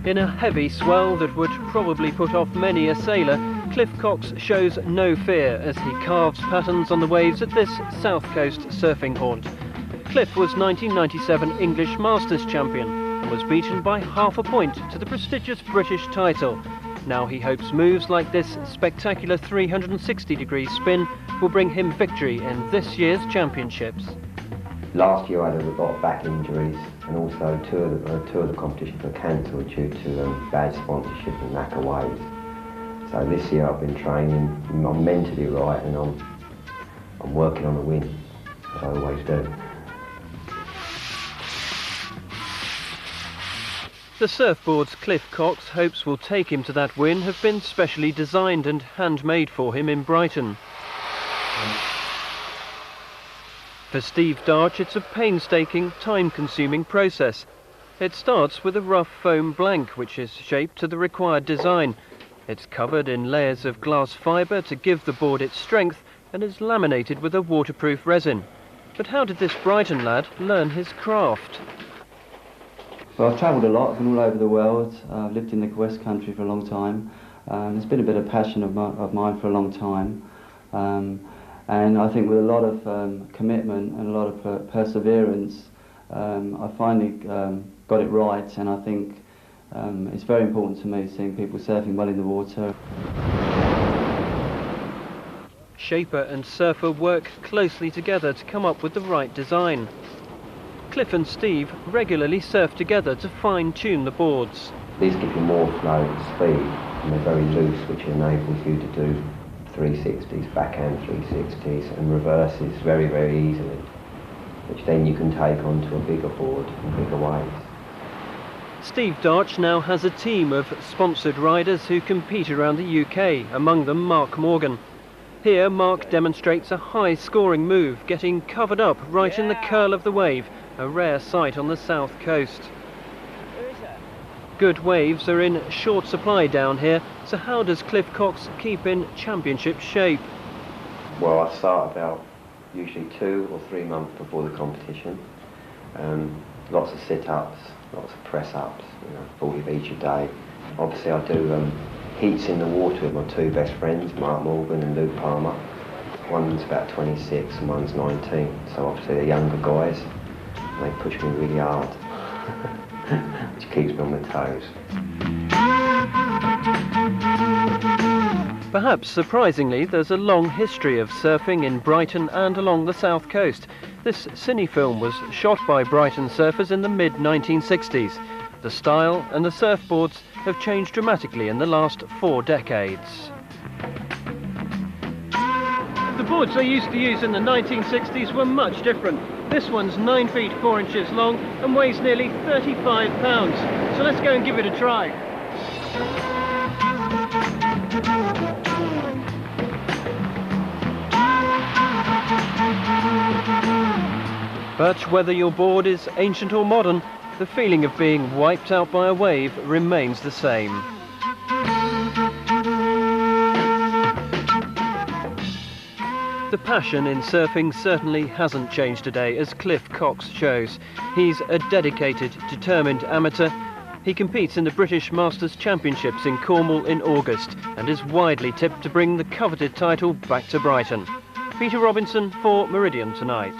In a heavy swell that would probably put off many a sailor, Cliff Cox shows no fear as he carves patterns on the waves at this South Coast surfing haunt. Cliff was 1997 English Masters champion and was beaten by half a point to the prestigious British title. Now he hopes moves like this spectacular 360-degree spin will bring him victory in this year's championships. Last year I had a lot of back injuries, and also two of the competitions were cancelled due to bad sponsorship and lack of waves. So this year I've been training, I'm mentally right, and I'm working on the win, as I always do. The surfboards Cliff Cox hopes will take him to that win have been specially designed and handmade for him in Brighton. For Steve Darch, it's a painstaking, time-consuming process. It starts with a rough foam blank, which is shaped to the required design. It's covered in layers of glass fibre to give the board its strength and is laminated with a waterproof resin. But how did this Brighton lad learn his craft? Well, I've travelled a lot, I've been all over the world. I've lived in the West Country for a long time. It's been a bit of passion of mine for a long time. And I think with a lot of commitment and a lot of perseverance, I finally got it right, and I think it's very important to me seeing people surfing well in the water. Shaper and surfer work closely together to come up with the right design. Cliff and Steve regularly surf together to fine-tune the boards. These give you more flow and speed, and they're very loose, which enables you to do 360s, backhand 360s and reverses very, very easily, which then you can take onto a bigger board and bigger waves. Steve Darch now has a team of sponsored riders who compete around the UK, among them Mark Morgan. Here Mark demonstrates a high-scoring move, getting covered up right in the curl of the wave, a rare sight on the south coast. Good waves are in short supply down here, so how does Cliff Cox keep in championship shape? Well, I start about usually 2 or 3 months before the competition. Lots of sit-ups, lots of press-ups, 40 of each a day. Obviously I do heats in the water with my 2 best friends, Mark Morgan and Luke Palmer. One's about 26 and one's 19, so obviously they're younger guys. They push me really hard, which keeps me on my toes. Perhaps surprisingly, there's a long history of surfing in Brighton and along the south coast. This cine film was shot by Brighton Surfers in the mid-1960s. The style and the surfboards have changed dramatically in the last 4 decades. The boards I used to use in the 1960s were much different. This one's 9 feet 4 inches long and weighs nearly 35 pounds. So let's go and give it a try. But whether your board is ancient or modern, the feeling of being wiped out by a wave remains the same. The passion in surfing certainly hasn't changed today, as Cliff Cox shows. He's a dedicated, determined amateur. He competes in the British Masters Championships in Cornwall in August and is widely tipped to bring the coveted title back to Brighton. Peter Robinson for Meridian Tonight.